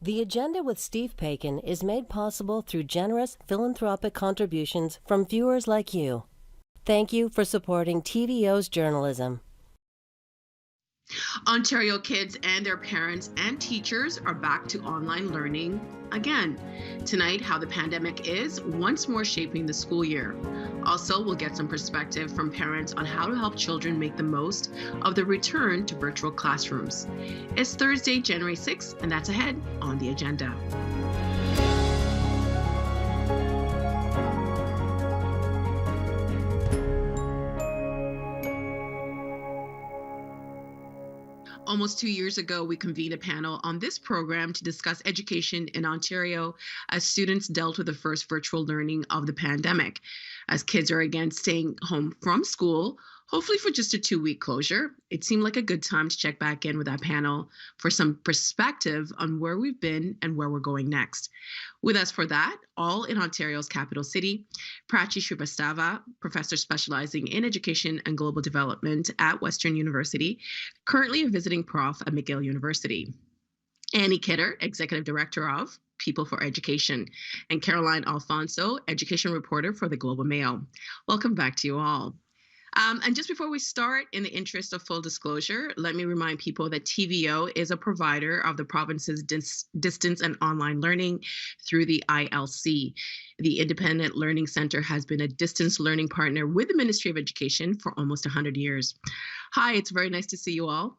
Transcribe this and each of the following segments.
The Agenda with Steve Paikin is made possible through generous philanthropic contributions from viewers like you. Thank you for supporting TVO's journalism. Ontario kids and their parents and teachers are back to online learning again. Tonight, how the pandemic is once more shaping the school year. Also, we'll get some perspective from parents on how to help children make the most of the return to virtual classrooms. It's Thursday, January 6th, and that's ahead on the agenda. Almost 2 years ago, we convened a panel on this program to discuss education in Ontario as students dealt with the first virtual learning of the pandemic. As kids are again staying home from school, hopefully for just a 2-week closure, it seemed like a good time to check back in with that panel for some perspective on where we've been and where we're going next. With us for that, all in Ontario's capital city, Prachi Srivastava, professor specializing in education and global development at Western University, currently a visiting prof at McGill University. Annie Kidder, executive director of People for Education, and Caroline Alfonso, education reporter for the Globe and Mail. Welcome back to you all. And just before we start, in the interest of full disclosure, let me remind people that TVO is a provider of the province's distance and online learning through the ILC. The Independent Learning Centre has been a distance learning partner with the Ministry of Education for almost 100 years. Hi, it's very nice to see you all.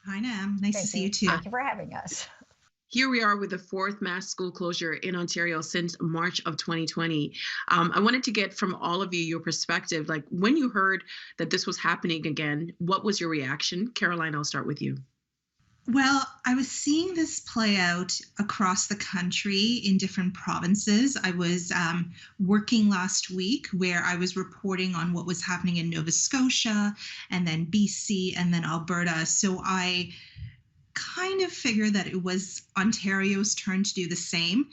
Hi, Nam. Nice to see you too. Thank you for having us. Here we are with the fourth mass school closure in Ontario since March of 2020. I wanted to get from all of you your perspective. Like, when you heard that this was happening again, what was your reaction? Caroline, I'll start with you. Well, I was seeing this play out across the country in different provinces. I was working last week where I was reporting on what was happening in Nova Scotia and then BC and then Alberta. So I kind of figured that it was Ontario's turn to do the same.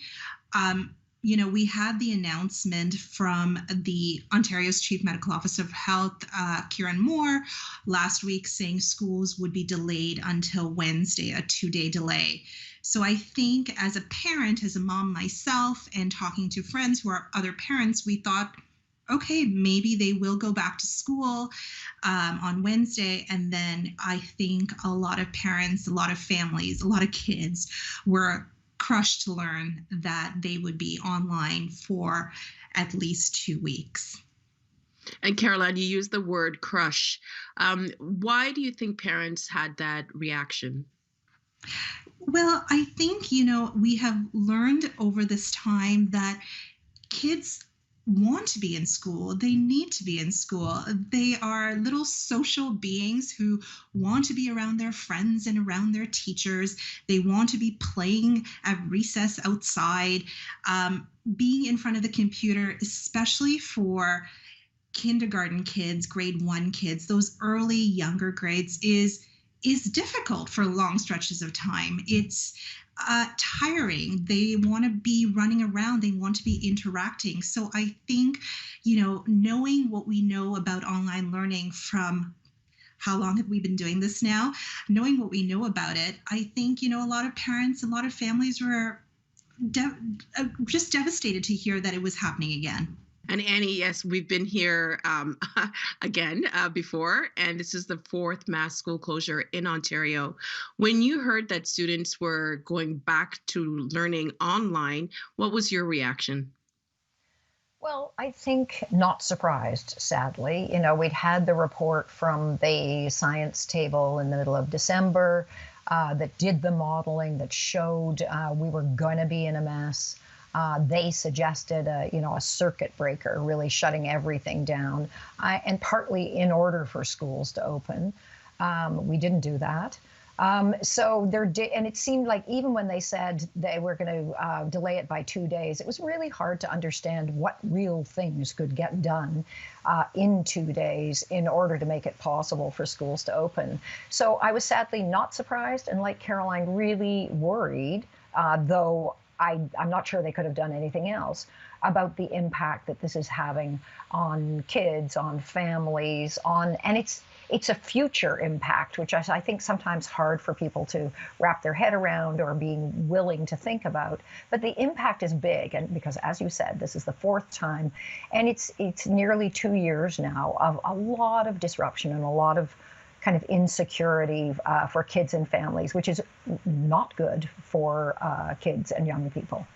We had the announcement from the Ontario's Chief Medical Officer of Health, Kieran Moore, last week saying schools would be delayed until Wednesday, a 2-day delay. So I think as a parent, as a mom myself, and talking to friends who are other parents, we thought, okay, maybe they will go back to school on Wednesday. And then I think a lot of parents, a lot of families, a lot of kids were crushed to learn that they would be online for at least 2 weeks. And Caroline, you used the word crush. Why do you think parents had that reaction? Well, I think, we have learned over this time that kids want to be in school. They need to be in school. They are little social beings who want to be around their friends and around their teachers. They want to be playing at recess outside. Being in front of the computer, especially for kindergarten kids, grade 1 kids, those early younger grades, is difficult for long stretches of time. It's tiring. They want to be running around. They want to be interacting. So I think, knowing what we know about online learning from how long have we been doing this now, knowing what we know about it, I think, a lot of parents, a lot of families were just devastated to hear that it was happening again. And Annie, yes, we've been here again before, and this is the fourth mass school closure in Ontario. When you heard that students were going back to learning online, what was your reaction? Well, I think not surprised, sadly. We'd had the report from the science table in the middle of December that did the modeling that showed we were going to be in a mess. They suggested a circuit breaker, really shutting everything down, and partly in order for schools to open. We didn't do that. And it seemed like even when they said they were going to delay it by 2 days, it was really hard to understand what real things could get done in 2 days in order to make it possible for schools to open. So I was sadly not surprised, and like Caroline, really worried, though I'm not sure they could have done anything else, about the impact that this is having on kids, on families, and it's a future impact, which I think sometimes hard for people to wrap their head around or being willing to think about. But the impact is big, and because, as you said, this is the fourth time, and it's nearly 2 years now of a lot of disruption and a lot of kind of insecurity for kids and families, which is not good for kids and young people.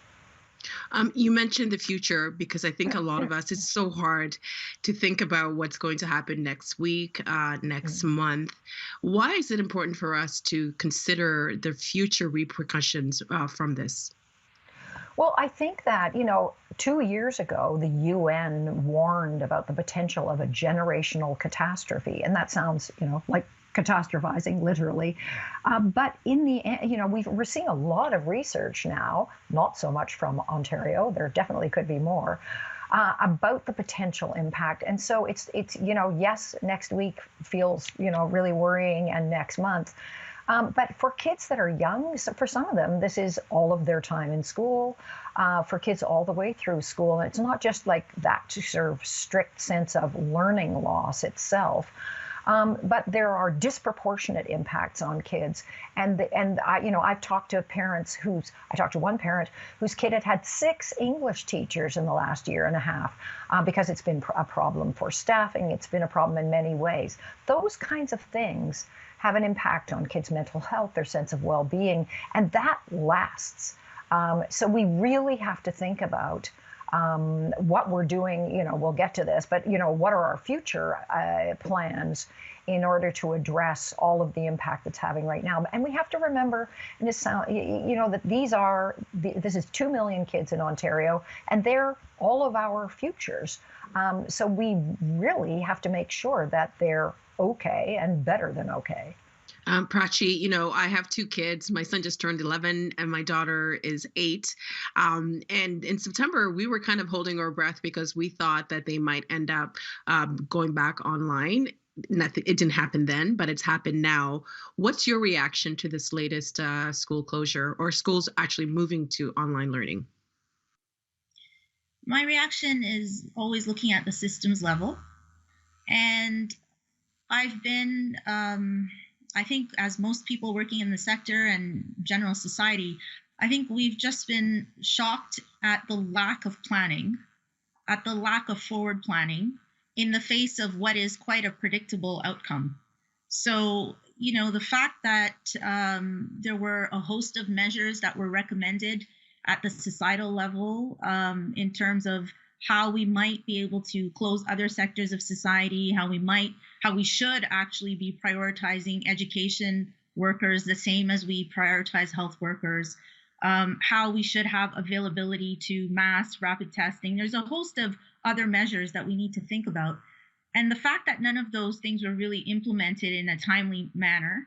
You mentioned the future because I think a lot of us, it's so hard to think about what's going to happen next week, next month. Why is it important for us to consider the future repercussions from this? Well, I think that, 2 years ago, the UN warned about the potential of a generational catastrophe. And that sounds, like catastrophizing, literally. But in the end, we're seeing a lot of research now, not so much from Ontario, there definitely could be more, about the potential impact. And so it's yes, next week feels, really worrying, and next month. But for kids that are young, so for some of them, this is all of their time in school, for kids all the way through school. And it's not just like that sort of strict sense of learning loss itself. But there are disproportionate impacts on kids, and I've talked to I talked to one parent whose kid had 6 English teachers in the last year and a half, because it's been a problem for staffing. It's been a problem in many ways. Those kinds of things have an impact on kids' mental health, their sense of well-being, and that lasts. So we really have to think about what we're doing. We'll get to this, but what are our future plans in order to address all of the impact that's having right now? And we have to remember, and that this is 2 million kids in Ontario, and they're all of our futures. So we really have to make sure that they're okay and better than okay. Prachi, I have 2 kids. My son just turned 11 and my daughter is 8. And in September, we were kind of holding our breath because we thought that they might end up going back online. Nothing, it didn't happen then, but it's happened now. What's your reaction to this latest school closure, or schools actually moving to online learning? My reaction is always looking at the systems level. And I've been, I think, as most people working in the sector and general society, I think we've just been shocked at the lack of planning, at the lack of forward planning in the face of what is quite a predictable outcome. So, the fact that there were a host of measures that were recommended at the societal level, in terms of how we might be able to close other sectors of society, how we should actually be prioritizing education workers the same as we prioritize health workers, how we should have availability to mass rapid testing. There's a host of other measures that we need to think about. And the fact that none of those things were really implemented in a timely manner,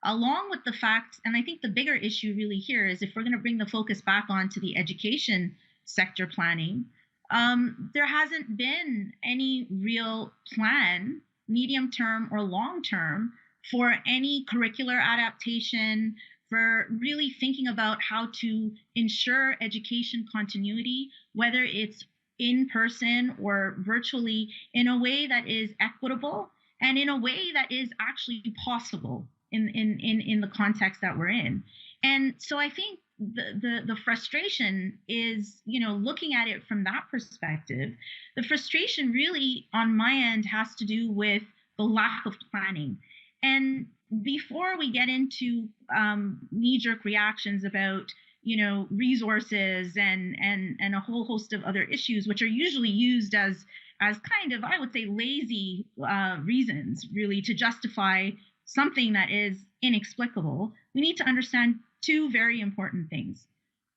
along with the fact, and I think the bigger issue really here is, if we're going to bring the focus back onto the education sector planning, there hasn't been any real plan, medium term or long term, for any curricular adaptation, for really thinking about how to ensure education continuity, whether it's in person or virtually, in a way that is equitable and in a way that is actually possible in the context that we're in. And so I think the frustration is, looking at it from that perspective, the frustration really on my end has to do with the lack of planning. And before we get into knee-jerk reactions about, resources and a whole host of other issues, which are usually used as kind of, I would say, lazy reasons, really, to justify something that is inexplicable, we need to understand 2 very important things.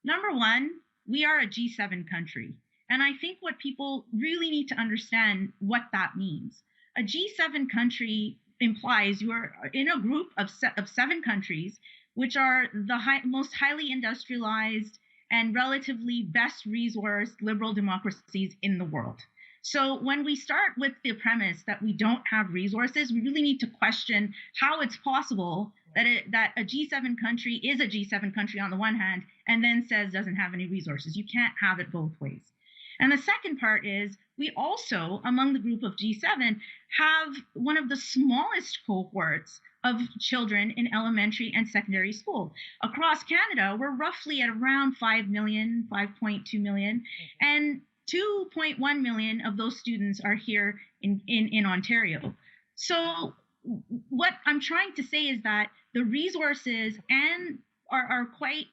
Number one, we are a G7 country. And I think what people really need to understand what that means. A G7 country implies you are in a group of 7 countries, which are the most highly industrialized and relatively best resourced liberal democracies in the world. So when we start with the premise that we don't have resources, we really need to question how it's possible that a G7 country is a G7 country on the one hand, and then says doesn't have any resources. You can't have it both ways. And the second part is we also, among the group of G7, have one of the smallest cohorts of children in elementary and secondary school. Across Canada, we're roughly at around 5 million, 5.2 million, and 2.1 million of those students are here in Ontario. So what I'm trying to say is that the resources and are quite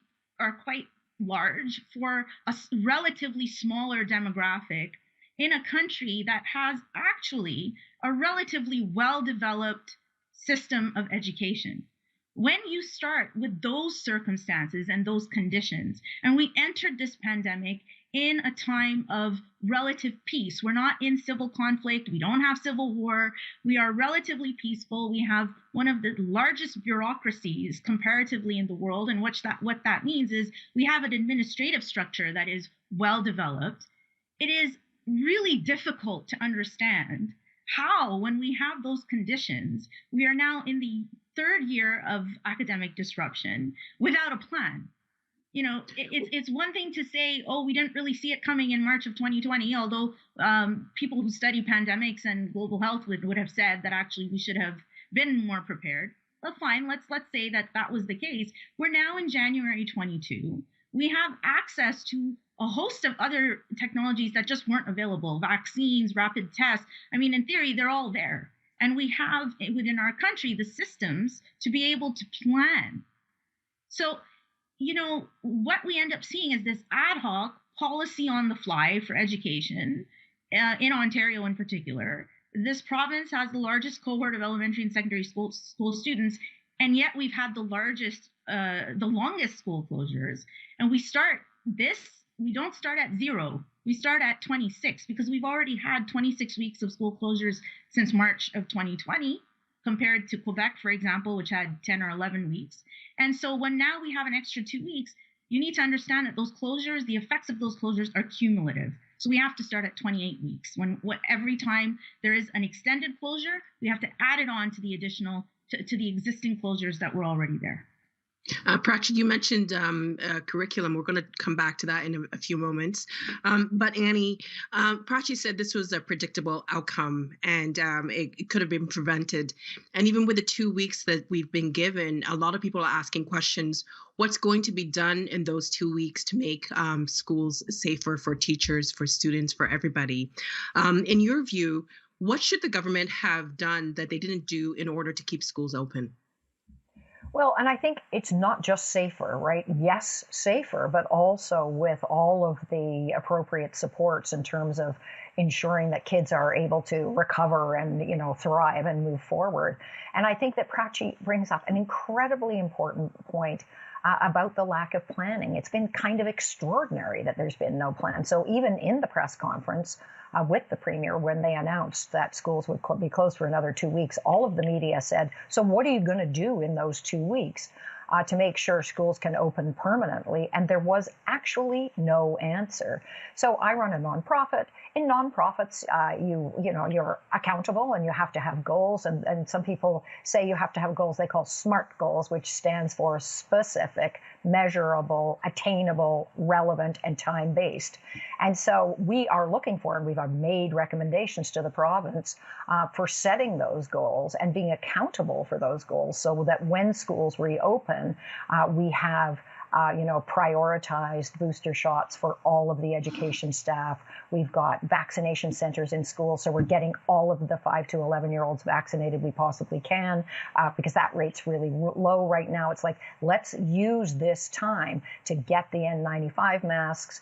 large for a relatively smaller demographic in a country that has actually a relatively well-developed system of education. When you start with those circumstances and those conditions, and we entered this pandemic in a time of relative peace. We're not in civil conflict. We don't have civil war. We are relatively peaceful. We have one of the largest bureaucracies comparatively in the world. And what that means is we have an administrative structure that is well developed. It is really difficult to understand how, when we have those conditions, we are now in the third year of academic disruption without a plan. You know, it's one thing to say, oh, we didn't really see it coming in March of 2020, although people who study pandemics and global health would have said that actually we should have been more prepared. Well, fine, let's say that was the case. We're now in January 22. We have access to a host of other technologies that just weren't available, vaccines, rapid tests. I mean, in theory, they're all there. And we have within our country the systems to be able to plan. So, you know, what we end up seeing is this ad hoc policy on the fly for education in Ontario in particular. This province has the largest cohort of elementary and secondary school students, and yet we've had the longest school closures. And we don't start at 0. We start at 26 because we've already had 26 weeks of school closures since March of 2020. Compared to Quebec, for example, which had 10 or 11 weeks. And so when now we have an extra 2 weeks, you need to understand that those closures, the effects of those closures are cumulative. So we have to start at 28 weeks. Every time there is an extended closure, we have to add it on to the to the existing closures that were already there. Prachi, you mentioned curriculum. We're going to come back to that in a few moments. But Annie, Prachi said this was a predictable outcome and it could have been prevented. And even with the 2 weeks that we've been given, a lot of people are asking questions. What's going to be done in those 2 weeks to make schools safer for teachers, for students, for everybody? In your view, what should the government have done that they didn't do in order to keep schools open? Well, and I think it's not just safer, right? Yes, safer, but also with all of the appropriate supports in terms of ensuring that kids are able to recover and, you know, thrive and move forward. And I think that Prachi brings up an incredibly important point about the lack of planning. It's been kind of extraordinary that there's been no plan. So even in the press conference with the Premier, when they announced that schools would be closed for another 2 weeks, all of the media said, so what are you going to do in those 2 weeks to make sure schools can open permanently? And there was actually no answer. So I run a nonprofit. In nonprofits, you're accountable and you have to have goals. And some people say you have to have goals they call SMART goals, which stands for specific, measurable, attainable, relevant, and time-based. And so we are looking for, and we've made recommendations to the province for setting those goals and being accountable for those goals so that when schools reopen, we have prioritized booster shots for all of the education staff. We've got vaccination centers in schools, so we're getting all of the 5 to 11-year-olds vaccinated we possibly can, because that rate's really low right now. It's like, let's use this time to get the N95 masks,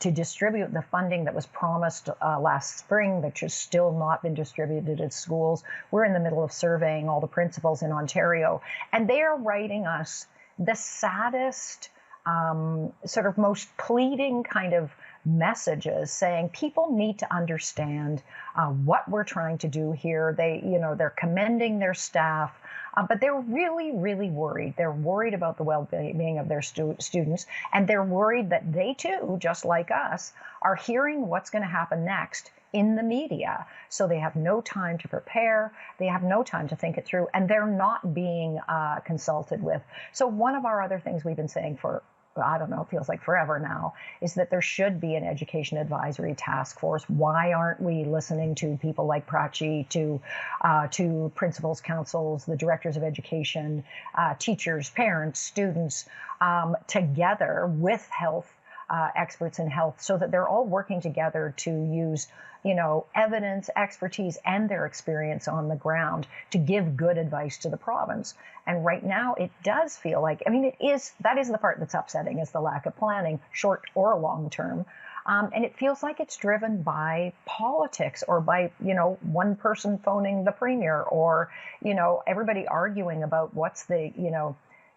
to distribute the funding that was promised last spring, which has still not been distributed at schools. We're in the middle of surveying all the principals in Ontario, and they are writing us the saddest, sort of most pleading kind of messages, saying people need to understand what we're trying to do here. They're commending their staff, but they're really, really worried. They're worried about the well-being of their students, and they're worried that they too, just like us, are hearing what's going to happen next in the media. So they have no time to prepare, they have no time to think it through, and they're not being consulted with. So one of our other things we've been saying for I don't know, it feels like forever now, is that there should be an education advisory task force. Why aren't we listening to people like Prachi, to principals, councils, the directors of education, teachers, parents, students, together with health experts in health, so that they're all working together to use, evidence, expertise, and their experience on the ground to give good advice to the province. And right now, it does feel like, that is the part that's upsetting, is the lack of planning, short or long term. And it feels like it's driven by politics, or by, one person phoning the premier, or, everybody arguing about what's the,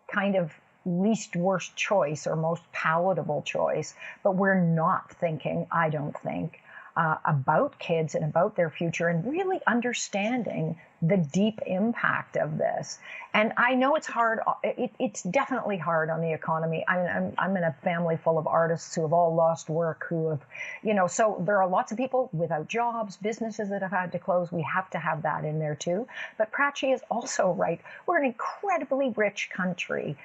kind of least worst choice or most palatable choice. But we're not thinking, I don't think, about kids and about their future, and really understanding the deep impact of this. And I know it's hard. It's definitely hard on the economy. I'm in a family full of artists who have all lost work, who have, so there are lots of people without jobs, businesses that have had to close. We have to have that in there too. But Prachi is also right. We're an incredibly rich country.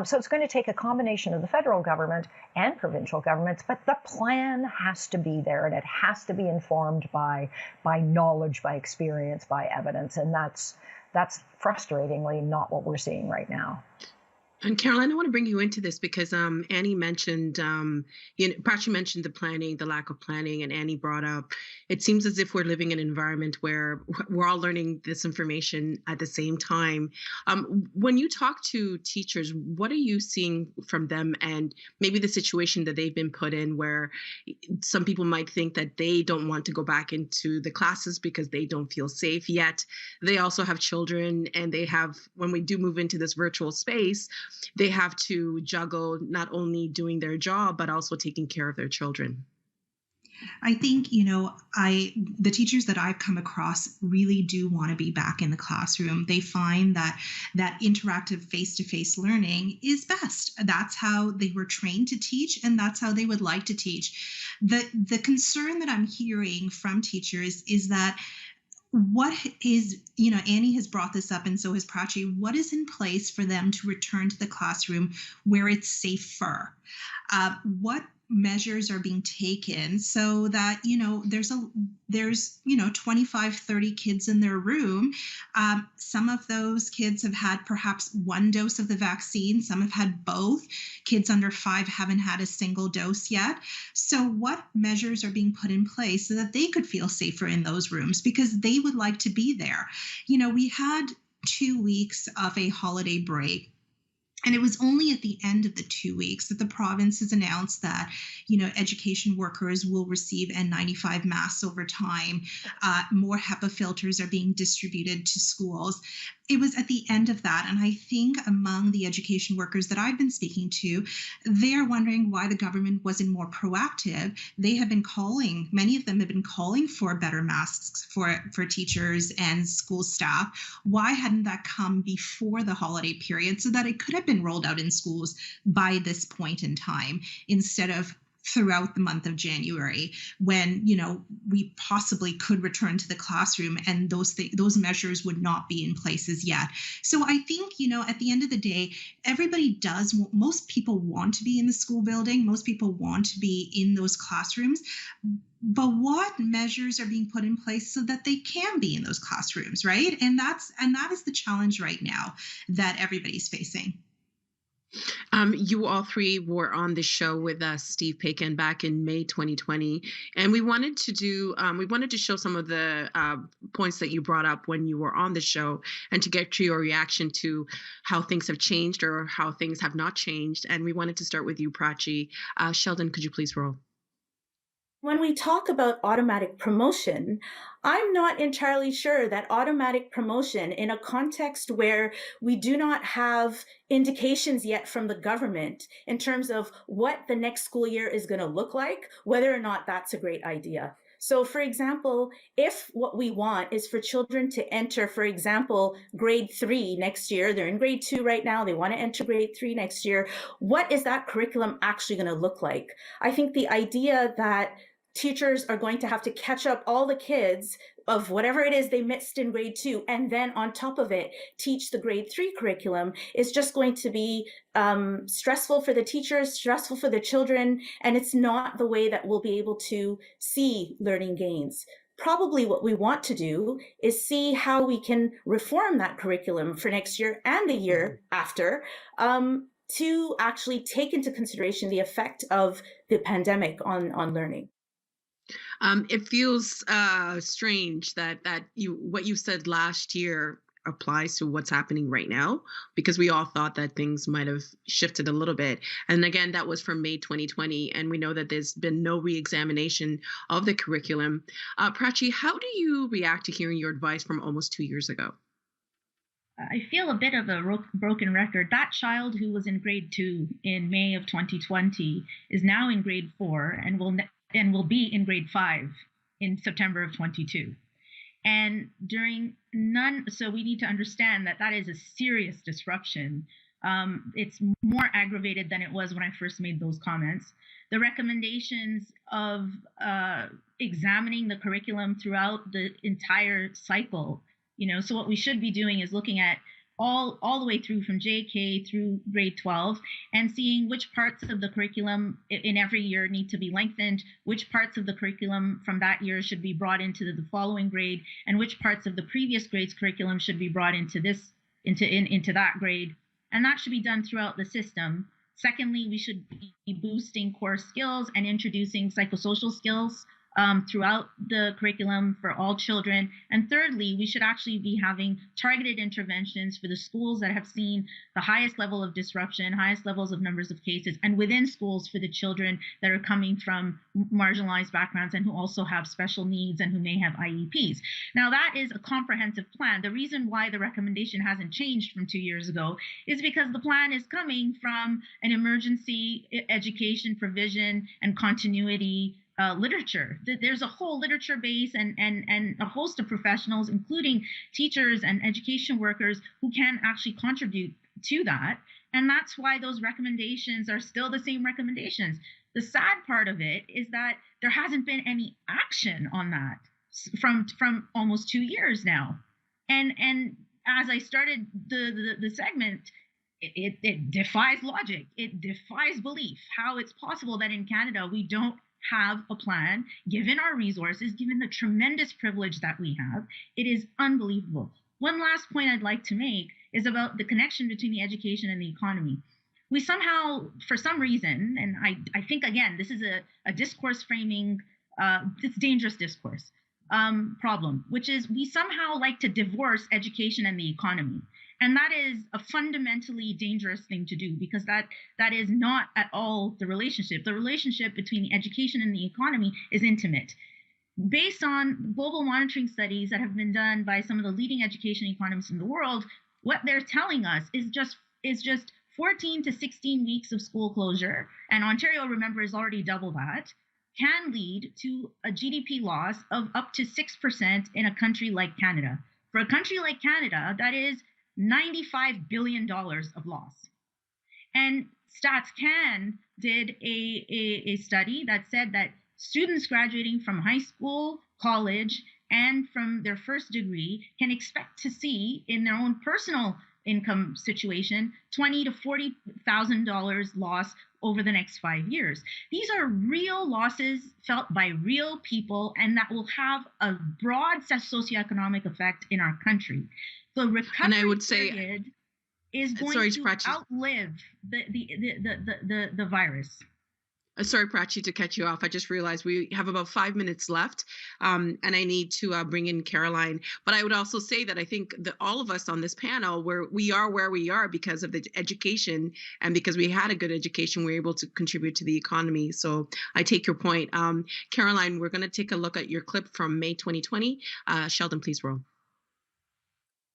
So it's going to take a combination of the federal government and provincial governments, but the plan has to be there, and it has to be informed by knowledge, by experience, by evidence, and that's frustratingly not what we're seeing right now. And Caroline, I want to bring you into this because Annie mentioned, Prachi mentioned the planning, the lack of planning, and Annie brought up, it seems as if we're living in an environment where we're all learning this information at the same time. When you talk to teachers, what are you seeing from them, and maybe the situation that they've been put in, where some people might think that they don't want to go back into the classes because they don't feel safe, yet they also have children, and they have, when we do move into this virtual space, they have to juggle not only doing their job, but also taking care of their children. I think, the teachers that I've come across really do want to be back in the classroom. They find that interactive face-to-face learning is best. That's how they were trained to teach, and that's how they would like to teach. The concern that I'm hearing from teachers is that what is, Annie has brought this up, and so has Prachi, what is in place for them to return to the classroom where it's safer? What measures are being taken so that, there's 25, 30 kids in their room. Some of those kids have had perhaps one dose of the vaccine. Some have had both. Kids under 5 haven't had a single dose yet. So what measures are being put in place so that they could feel safer in those rooms, because they would like to be there? We had 2 weeks of a holiday break. And it was only at the end of the 2 weeks that the province has announced that, education workers will receive N95 masks over time. More HEPA filters are being distributed to schools. It was at the end of that. And I think among the education workers that I've been speaking to, they're wondering why the government wasn't more proactive. They have been calling, many of them have been calling for better masks for teachers and school staff. Why hadn't that come before the holiday period, so that it could have been rolled out in schools by this point in time, instead of throughout the month of January, when we possibly could return to the classroom, and those measures would not be in place as yet. So I think at the end of the day, most people want to be in the school building, most people want to be in those classrooms, but what measures are being put in place so that they can be in those classrooms, right? And that is the challenge right now that everybody's facing. You all three were on the show with Steve Paikin back in May 2020, and we wanted to show some of the points that you brought up when you were on the show, and to get to your reaction to how things have changed or how things have not changed. And we wanted to start with you, Prachi. Sheldon, could you please roll? When we talk about automatic promotion, I'm not entirely sure that automatic promotion, in a context where we do not have indications yet from the government in terms of what the next school year is going to look like, whether or not that's a great idea. So, for example, if what we want is for children to enter, for example, grade 3 next year, they're in grade 2 right now, they want to enter grade 3 next year, what is that curriculum actually going to look like? I think the idea that teachers are going to have to catch up all the kids of whatever it is they missed in grade 2, and then on top of it teach the grade 3 curriculum, is just going to be stressful for the teachers, stressful for the children, and it's not the way that we'll be able to see learning gains. Probably what we want to do is see how we can reform that curriculum for next year and the year after, to actually take into consideration the effect of the pandemic on learning. It feels strange that what you said last year applies to what's happening right now, because we all thought that things might have shifted a little bit. And again, that was from May 2020, and we know that there's been no re-examination of the curriculum. Prachi, how do you react to hearing your advice from almost 2 years ago? I feel a bit of a broken record. That child who was in grade 2 in May of 2020 is now in grade 4 and will be in grade 5 in September of 22. And so we need to understand that is a serious disruption. It's more aggravated than it was when I first made those comments. The recommendations of examining the curriculum throughout the entire cycle, so what we should be doing is looking at all the way through from JK through grade 12 and seeing which parts of the curriculum in every year need to be lengthened, which parts of the curriculum from that year should be brought into the following grade, and which parts of the previous grade's curriculum should be brought into that grade. And that should be done throughout the system. Secondly, we should be boosting core skills and introducing psychosocial skills throughout the curriculum for all children. And thirdly, we should actually be having targeted interventions for the schools that have seen the highest level of disruption, highest levels of numbers of cases, and within schools for the children that are coming from marginalized backgrounds and who also have special needs and who may have IEPs. Now, that is a comprehensive plan. The reason why the recommendation hasn't changed from 2 years ago is because the plan is coming from an emergency education provision and continuity literature. There's a whole literature base and a host of professionals, including teachers and education workers, who can actually contribute to that. And that's why those recommendations are still the same recommendations. The sad part of it is that there hasn't been any action on that from almost 2 years now. And as I started the segment, it defies logic. It defies belief how it's possible that in Canada we don't have a plan, given our resources, given the tremendous privilege that we have. It is unbelievable. One last point I'd like to make is about the connection between the education and the economy. We somehow, for some reason, and I think, again, this is a discourse framing, it's dangerous discourse problem, which is we somehow like to divorce education and the economy. And that is a fundamentally dangerous thing to do, because that is not at all the relationship. The relationship between the education and the economy is intimate. Based on global monitoring studies that have been done by some of the leading education economists in the world, what they're telling us is just 14 to 16 weeks of school closure, and Ontario, remember, is already double that, can lead to a GDP loss of up to 6% in a country like Canada. For a country like Canada, that is $95 billion of loss. And StatsCan did a study that said that students graduating from high school, college, and from their first degree can expect to see in their own personal income situation $20,000 to $40,000 loss over the next 5 years. These are real losses felt by real people, and that will have a broad socioeconomic effect in our country. The recovery period is going to outlive the virus. Sorry, Prachi, to cut you off. I just realized we have about 5 minutes left, and I need to bring in Caroline. But I would also say that I think that all of us on this panel, where we are because of the education, and because we had a good education, we're able to contribute to the economy. So I take your point. Caroline, we're going to take a look at your clip from May 2020. Sheldon, please roll.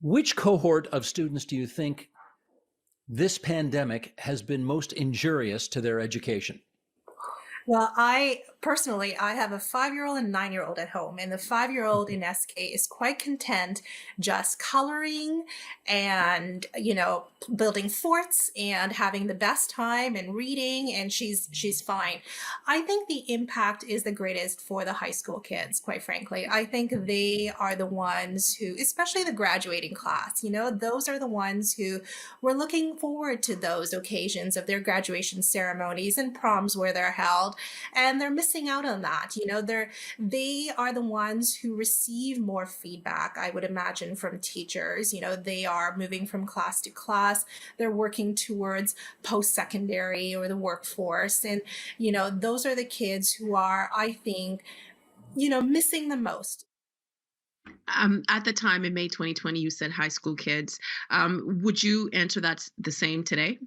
Which cohort of students do you think this pandemic has been most injurious to their education? Well, I personally, I have a 5-year-old and 9-year-old at home, and the 5-year-old in SK is quite content just coloring and, building forts and having the best time and reading, and she's fine. I think the impact is the greatest for the high school kids, quite frankly. I think they are the ones who, especially the graduating class, those are the ones who were looking forward to those occasions of their graduation ceremonies and proms where they're held, and they're missing out on that. They are the ones who receive more feedback, I would imagine, from teachers. They are moving from class to class, they're working towards post-secondary or the workforce, and those are the kids who are, I think, missing the most. At the time in May 2020, you said high school kids. Would you answer that's the same today?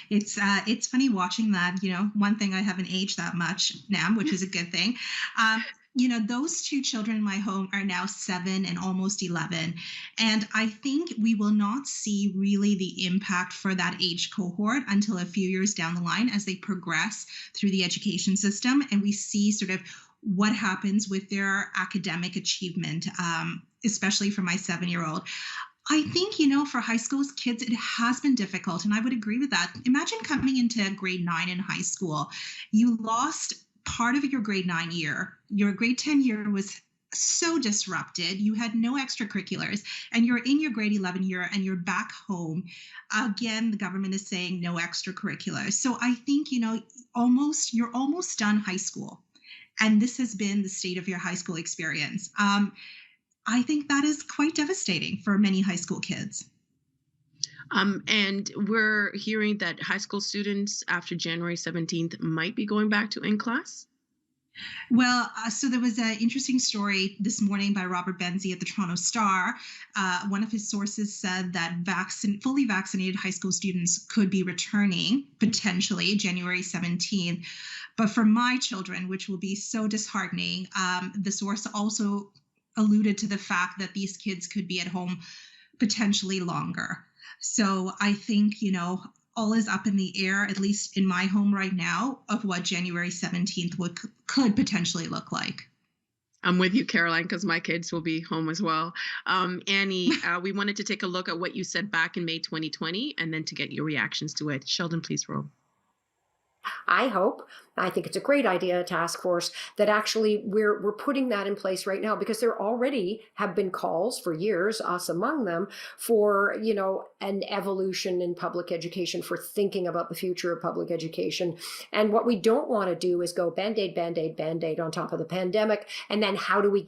It's funny watching that. One thing, I haven't aged that much now, which is a good thing. Those two children in my home are now 7 and almost 11. And I think we will not see really the impact for that age cohort until a few years down the line as they progress through the education system. And we see sort of what happens with their academic achievement, especially for my 7-year-old. I think, for high school kids, it has been difficult. And I would agree with that. Imagine coming into grade 9 in high school. You lost part of your grade 9 year. Your grade 10 year was so disrupted. You had no extracurriculars, and you're in your grade 11 year and you're back home. Again, the government is saying no extracurriculars. So I think, you're almost done high school. And this has been the state of your high school experience. I think that is quite devastating for many high school kids. And we're hearing that high school students after January 17th might be going back to in-class? Well, so there was an interesting story this morning by Robert Benzie at the Toronto Star. One of his sources said that fully vaccinated high school students could be returning potentially January 17th. But for my children, which will be so disheartening, the source also alluded to the fact that these kids could be at home potentially longer. So I think, all is up in the air, at least in my home right now, of what January 17th could potentially look like. I'm with you, Caroline, because my kids will be home as well. Annie, we wanted to take a look at what you said back in May 2020 and then to get your reactions to it. Sheldon, please roll. I think it's a great idea, a task force, that actually we're putting that in place right now, because there already have been calls for years, us among them, for, an evolution in public education, for thinking about the future of public education. And what we don't want to do is go Band-Aid, Band-Aid, Band-Aid on top of the pandemic. And then how can we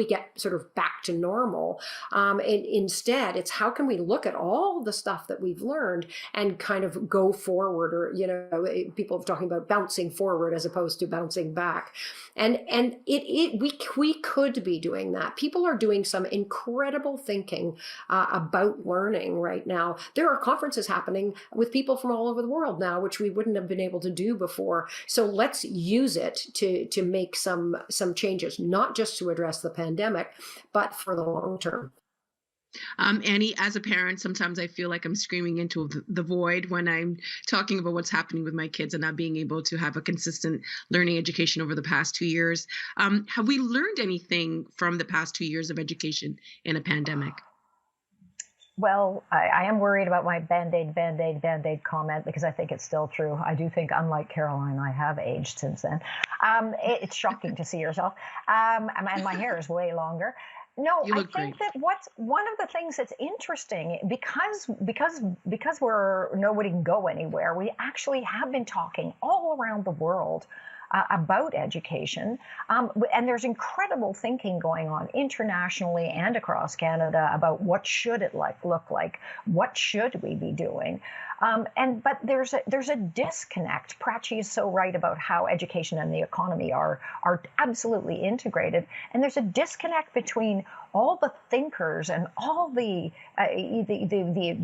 get sort of back to normal? And instead, it's how can we look at all the stuff that we've learned and kind of go forward, or, people are talking about bouncing forward as opposed to bouncing back. And we could be doing that. People are doing some incredible thinking about learning right now. There are conferences happening with people from all over the world now, which we wouldn't have been able to do before. So let's use it to make some changes, not just to address the pandemic, but for the long term. Annie, as a parent, sometimes I feel like I'm screaming into the void when I'm talking about what's happening with my kids and not being able to have a consistent learning education over the past 2 years. Have we learned anything from the past 2 years of education in a pandemic? Well, I am worried about my Band-Aid, Band-Aid, Band-Aid comment, because I think it's still true. I do think, unlike Caroline, I have aged since then. It's shocking to see yourself. And my hair is way longer. No, I think that what's one of the things that's interesting, because nobody can go anywhere, we actually have been talking all around the world about education. And there's incredible thinking going on internationally and across Canada about what should it look like, what should we be doing. But there's a disconnect. Prachi is so right about how education and the economy are absolutely integrated, and there's a disconnect between all the thinkers and all the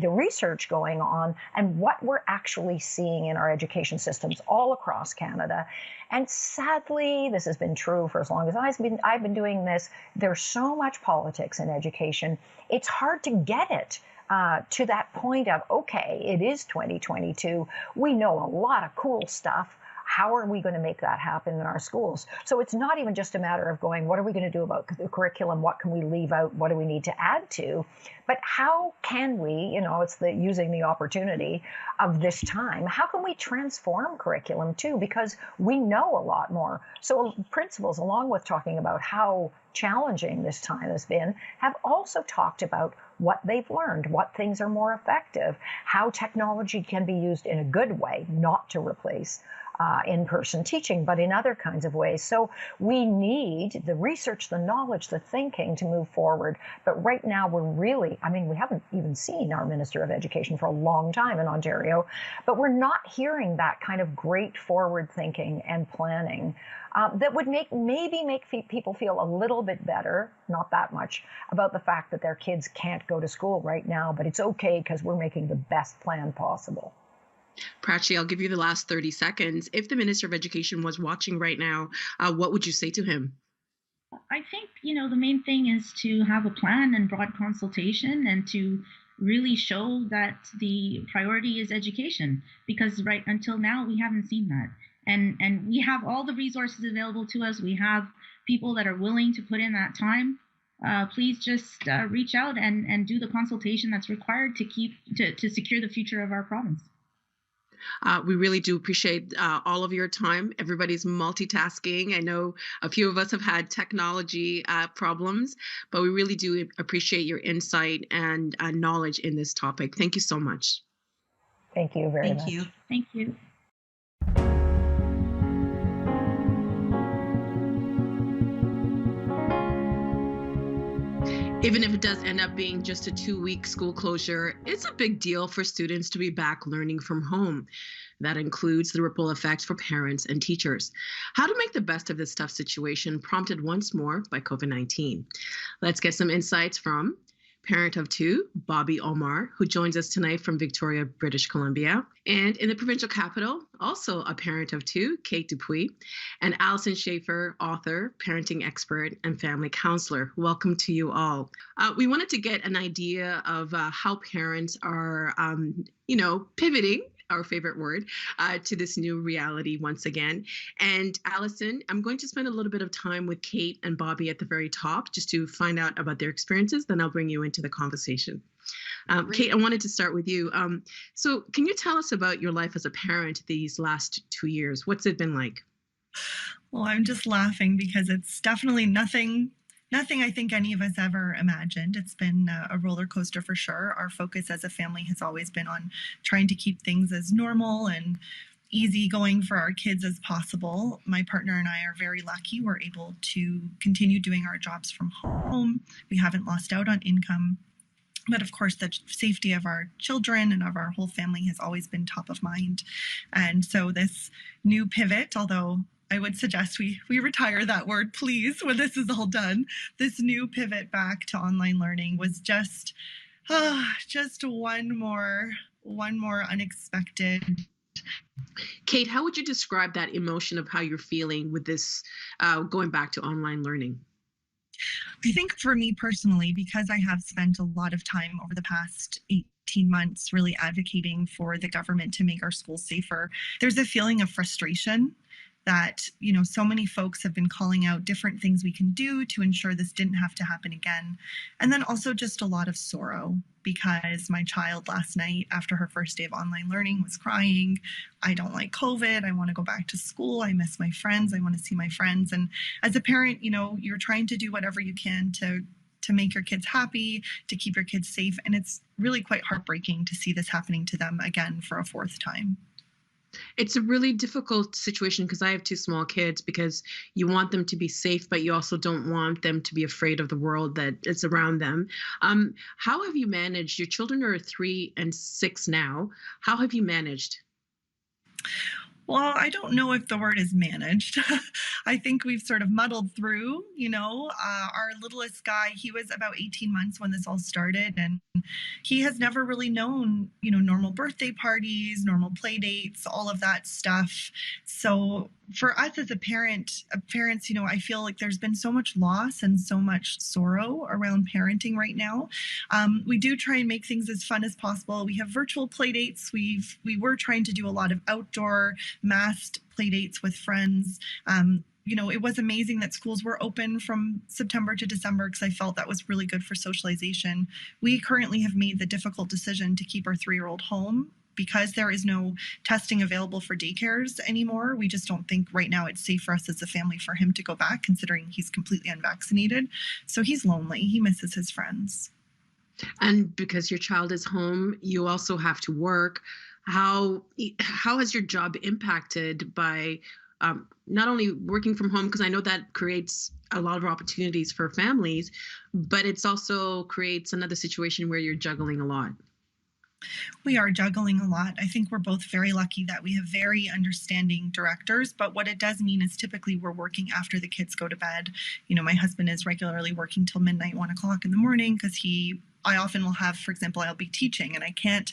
research going on and what we're actually seeing in our education systems all across Canada. And sadly, this has been true for as long as I've been doing this. There's so much politics in education. It's hard to get it to that point of, okay, it is 2022. We know a lot of cool stuff. how are we going to make that happen in our schools? So it's not even just a matter of going, what are we going to do about the curriculum? What can we leave out? What do we need to add to? But how can we, it's using the opportunity of this time, how can we transform curriculum too? Because we know a lot more. So principals, along with talking about how challenging this time has been, have also talked about what they've learned, what things are more effective, how technology can be used in a good way, not to replace in-person teaching, but in other kinds of ways. So we need the research, the knowledge, the thinking to move forward. But right now we haven't even seen our Minister of Education for a long time in Ontario, but we're not hearing that kind of great forward thinking and planning that would make people feel a little bit better, not that much, about the fact that their kids can't go to school right now, but it's okay because we're making the best plan possible. Prachi, I'll give you the last 30 seconds. If the Minister of Education was watching right now, what would you say to him? I think, the main thing is to have a plan and broad consultation and to really show that the priority is education, because right until now we haven't seen that. And we have all the resources available to us. We have people that are willing to put in that time. Please just reach out and do the consultation that's required to secure the future of our province. We really do appreciate all of your time. Everybody's multitasking. I know a few of us have had technology problems, but we really do appreciate your insight and knowledge in this topic. Thank you so much. Thank you very much. Thank you. Thank you. Even if it does end up being just a 2-week school closure, it's a big deal for students to be back learning from home. That includes the ripple effects for parents and teachers. How to make the best of this tough situation, prompted once more by COVID-19. Let's get some insights from parent of 2, Bobby Omar, who joins us tonight from Victoria, British Columbia. And in the provincial capital, also a parent of 2, Kate Dupuis, and Allison Schaefer, author, parenting expert, and family counselor. Welcome to you all. We wanted to get an idea of how parents are, pivoting, our favorite word, to this new reality once again. And Allison, I'm going to spend a little bit of time with Kate and Bobby at the very top just to find out about their experiences. Then I'll bring you into the conversation. Kate, I wanted to start with you. So can you tell us about your life as a parent these last 2 years? What's it been like? Well, I'm just laughing because it's definitely nothing I think any of us ever imagined. It's been a roller coaster for sure. Our focus as a family has always been on trying to keep things as normal and easy going for our kids as possible. My partner and I are very lucky. We're able to continue doing our jobs from home. We haven't lost out on income. But of course, the safety of our children and of our whole family has always been top of mind. And so this new pivot, although I would suggest we retire that word, please, when this is all done. This new pivot back to online learning was just one more unexpected. Kate, how would you describe that emotion of how you're feeling with this going back to online learning? I think for me personally, because I have spent a lot of time over the past 18 months really advocating for the government to make our schools safer, there's a feeling of frustration that, so many folks have been calling out different things we can do to ensure this didn't have to happen again. And then also just a lot of sorrow because my child last night after her first day of online learning was crying. I don't like COVID. I want to go back to school. I miss my friends. I want to see my friends. And as a parent, you're trying to do whatever you can to make your kids happy, to keep your kids safe. And it's really quite heartbreaking to see this happening to them again for a 4th time. It's a really difficult situation because I have 2 small kids, because you want them to be safe, but you also don't want them to be afraid of the world that is around them. How have you managed? Your children are 3 and 6 now. How have you managed? Well, I don't know if the word is managed. I think we've sort of muddled through, our littlest guy, he was about 18 months when this all started, and he has never really known, normal birthday parties, normal play dates, all of that stuff. So for us as parents, I feel like there's been so much loss and so much sorrow around parenting right now. We do try and make things as fun as possible. We have virtual play dates. We were trying to do a lot of outdoor masked play dates with friends. It was amazing that schools were open from September to December because I felt that was really good for socialization. We currently have made the difficult decision to keep our 3-year-old home because there is no testing available for daycares anymore. We just don't think right now it's safe for us as a family for him to go back, considering he's completely unvaccinated. So he's lonely. He misses his friends. And because your child is home, you also have to work. How has your job impacted by not only working from home, because I know that creates a lot of opportunities for families, but it's also creates another situation where you're juggling a lot? We are juggling a lot. I think we're both very lucky that we have very understanding directors, but what it does mean is typically we're working after the kids go to bed. My husband is regularly working till midnight, 1 o'clock in the morning, because I often will have, for example, I'll be teaching and I can't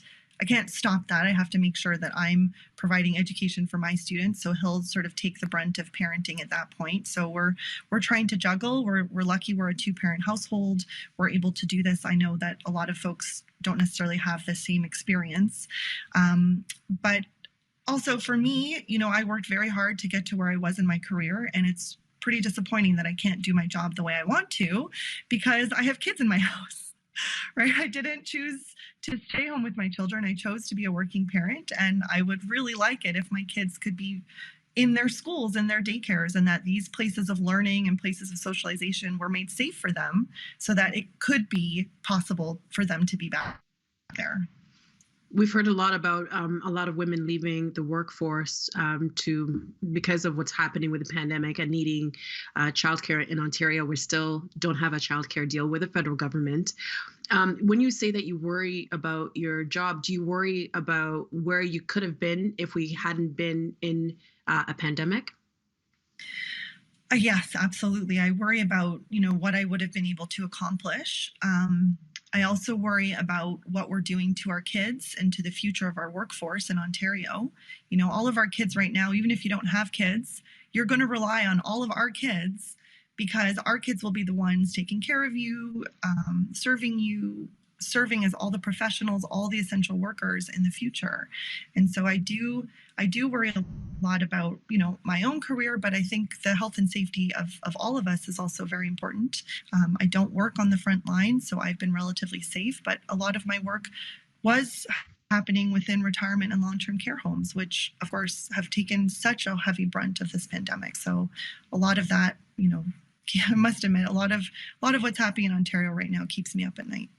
stop that. I have to make sure that I'm providing education for my students. So he'll sort of take the brunt of parenting at that point. So we're trying to juggle. We're lucky we're a 2-parent household. We're able to do this. I know that a lot of folks don't necessarily have the same experience. But also for me, I worked very hard to get to where I was in my career, and it's pretty disappointing that I can't do my job the way I want to because I have kids in my house, right? I didn't choose to stay home with my children. I chose to be a working parent, and I would really like it if my kids could be in their schools and their daycares, and that these places of learning and places of socialization were made safe for them so that it could be possible for them to be back there. We've heard a lot about a lot of women leaving the workforce because of what's happening with the pandemic and needing childcare in Ontario. We still don't have a childcare deal with the federal government. When you say that you worry about your job, do you worry about where you could have been if we hadn't been in a pandemic? Yes, absolutely. I worry about, what I would have been able to accomplish. I also worry about what we're doing to our kids and to the future of our workforce in Ontario. All of our kids right now, even if you don't have kids, you're going to rely on all of our kids because our kids will be the ones taking care of you, serving as all the professionals, all the essential workers in the future. And so I do worry a lot about, my own career, but I think the health and safety of all of us is also very important. I don't work on the front line, so I've been relatively safe, but a lot of my work was happening within retirement and long-term care homes, which of course have taken such a heavy brunt of this pandemic. So a lot of that, I must admit, a lot of what's happening in Ontario right now keeps me up at night.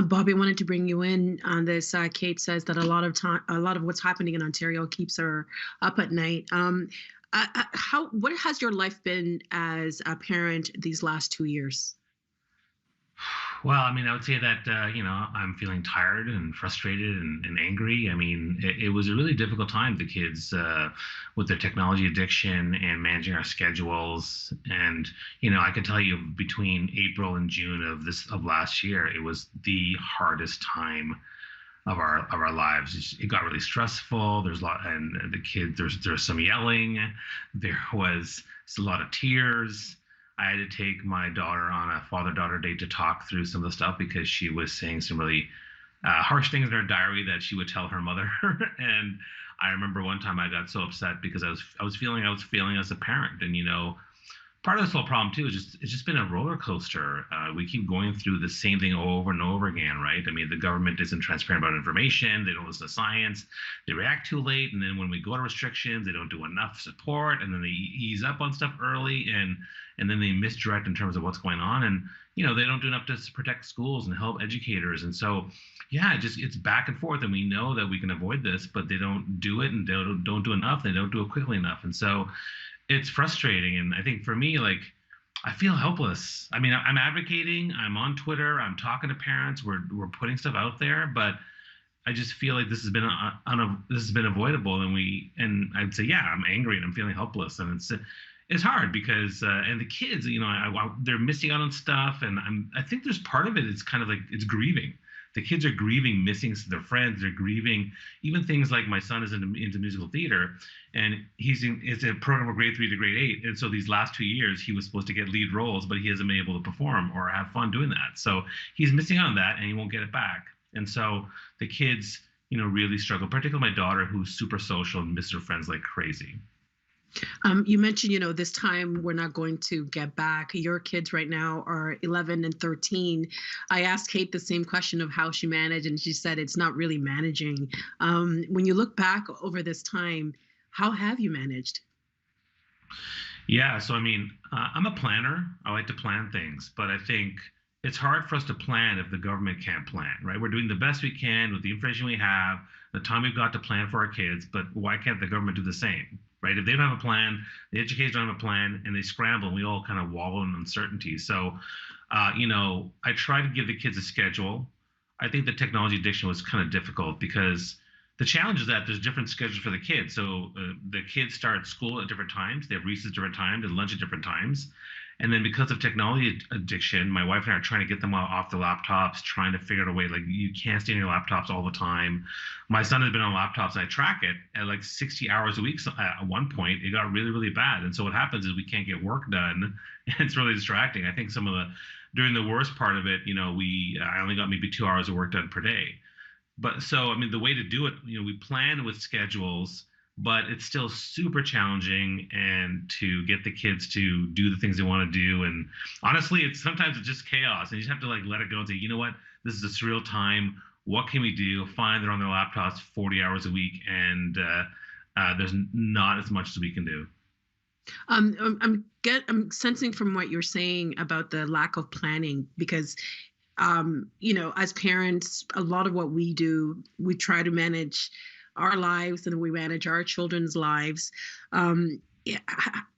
Bobby, I wanted to bring you in on this. Kate says that a lot of what's happening in Ontario keeps her up at night. What has your life been as a parent these last 2 years? Well, I would say that, I'm feeling tired and frustrated and angry. It was a really difficult time, the kids, with their technology addiction and managing our schedules. And, I can tell you between April and June of last year, it was the hardest time of our lives. It got really stressful. There's a lot, and the kids, there's some yelling. There was a lot of tears. I had to take my daughter on a father-daughter date to talk through some of the stuff because she was saying some really harsh things in her diary that she would tell her mother. And I remember one time I got so upset because I was failing as a parent. And part of this whole problem too is it's just been a roller coaster. We keep going through the same thing over and over again, right? The government isn't transparent about information. They don't listen to science. They react too late, and then when we go to restrictions, they don't do enough support, and then they ease up on stuff early, and then they misdirect in terms of what's going on, and they don't do enough to protect schools and help educators. And so, it's back and forth, and we know that we can avoid this, but they don't do it, and they don't do enough. They don't do it quickly enough, and so it's frustrating. And I think for me, I feel helpless. I'm advocating, I'm on Twitter, I'm talking to parents, we're putting stuff out there, but I just feel like this has been avoidable. And I'd say, I'm angry and I'm feeling helpless. And it's hard because, and the kids, they're missing out on stuff. And I think there's part of it, it's kind of like, it's grieving the kids are grieving missing their friends. They're grieving even things like my son is into musical theater, and it's a program of grade 3 to grade 8. And so these last 2 years, he was supposed to get lead roles, but he hasn't been able to perform or have fun doing that. So he's missing out on that, and he won't get it back. And so the kids, really struggle, particularly my daughter, who's super social and misses her friends like crazy. You mentioned, this time we're not going to get back. Your kids right now are 11 and 13. I asked Kate the same question of how she managed, and she said it's not really managing. When you look back over this time, how have you managed? Yeah, so I'm a planner. I like to plan things, but I think it's hard for us to plan if the government can't plan, right? We're doing the best we can with the information we have, the time we've got to plan for our kids, but why can't the government do the same, right? If they don't have a plan, the educators don't have a plan, and they scramble, and we all kind of wallow in uncertainty. So, I try to give the kids a schedule. I think the technology addiction was kind of difficult because the challenge is that there's different schedules for the kids. So the kids start school at different times, they have recess at different times, and lunch at different times. And then because of technology addiction, my wife and I are trying to get them off the laptops, trying to figure out a way, like, you can't stay on your laptops all the time. My son has been on laptops, and I track it at like 60 hours a week. So at one point, it got really, really bad. And so what happens is we can't get work done, and it's really distracting. I think during the worst part of it, I only got maybe 2 hours of work done per day. But so, the way to do it, we plan with schedules, but it's still super challenging, and to get the kids to do the things they want to do. And honestly, sometimes it's just chaos, and you just have to let it go and say, you know what, this is a surreal time. What can we do? Fine, they're on their laptops 40 hours a week, and there's not as much as we can do. I'm sensing from what you're saying about the lack of planning, because as parents, a lot of what we do, we try to manage our lives, and we manage our children's lives. And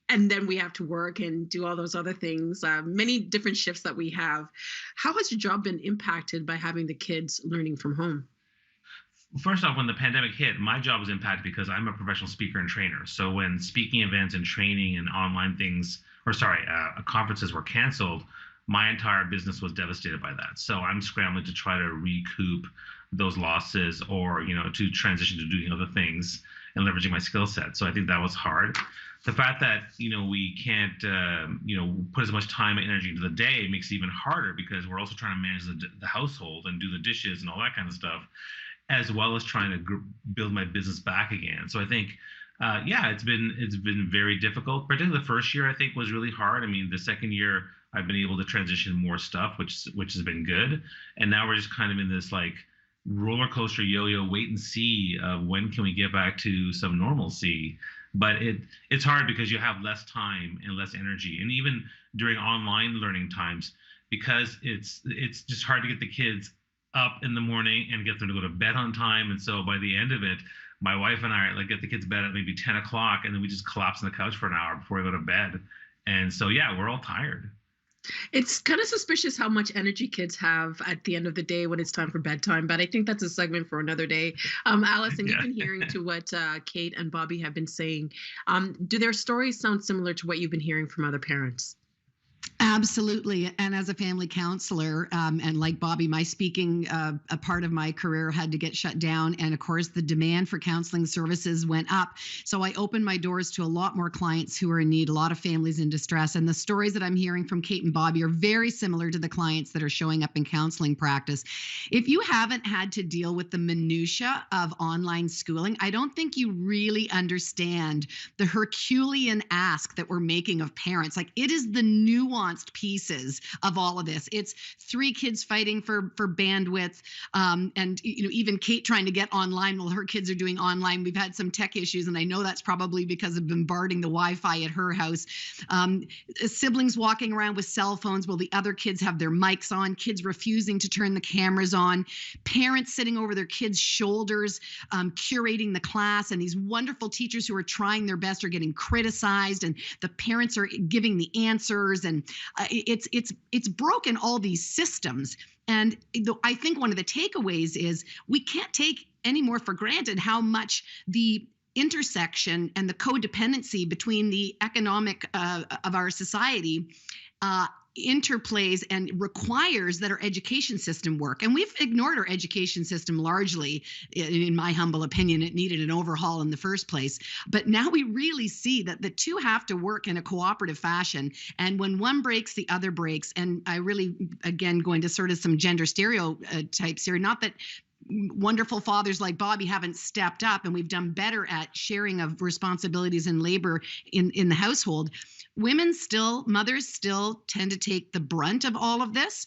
then we have to work and do all those other things, many different shifts that we have. How has your job been impacted by having the kids learning from home? First off, when the pandemic hit, my job was impacted because I'm a professional speaker and trainer. So when speaking events and training and online conferences were canceled, my entire business was devastated by that. So I'm scrambling to try to recoup those losses, or to transition to doing other things and leveraging my skill set. So I think that was hard. The fact that we can't put as much time and energy into the day makes it even harder, because we're also trying to manage the household and do the dishes and all that kind of stuff, as well as trying to build my business back again. So I think it's been very difficult. Particularly the first year, I think, was really hard. The second year, I've been able to transition more stuff, which has been good. And now we're just kind of in this roller coaster yo-yo wait and see of when can we get back to some normalcy. But it's hard because you have less time and less energy. And even during online learning times, because it's just hard to get the kids up in the morning and get them to go to bed on time. And so by the end of it, my wife and I get the kids to bed at maybe 10 o'clock, and then we just collapse on the couch for an hour before we go to bed. And so, we're all tired. It's kind of suspicious how much energy kids have at the end of the day when it's time for bedtime, but I think that's a segment for another day. Allison, you've been hearing to what Kate and Bobby have been saying. Do their stories sound similar to what you've been hearing from other parents? Absolutely. And as a family counselor, and like Bobby, my speaking, a part of my career had to get shut down. And of course, the demand for counseling services went up. So I opened my doors to a lot more clients who are in need, a lot of families in distress. And the stories that I'm hearing from Kate and Bobby are very similar to the clients that are showing up in counseling practice. If you haven't had to deal with the minutia of online schooling, I don't think you really understand the Herculean ask that we're making of parents. It is the nuanced pieces of all of this. It's 3 kids fighting for bandwidth, and even Kate trying to get online while her kids are doing online. We've had some tech issues, and I know that's probably because of bombarding the Wi-Fi at her house. Siblings walking around with cell phones while the other kids have their mics on, kids refusing to turn the cameras on, parents sitting over their kids' shoulders, curating the class, and these wonderful teachers who are trying their best are getting criticized, and the parents are giving the answers, and it's broken all these systems. And I think one of the takeaways is we can't take any more for granted how much the intersection and the codependency between the economic of our society interplays and requires that our education system work. And we've ignored our education system largely. In my humble opinion, it needed an overhaul in the first place. But now we really see that the two have to work in a cooperative fashion. And when one breaks, the other breaks. And I really, again, going to sort of some gender stereotypes here, not that wonderful fathers like Bobby haven't stepped up and we've done better at sharing of responsibilities and labor in the household. Mothers still tend to take the brunt of all of this.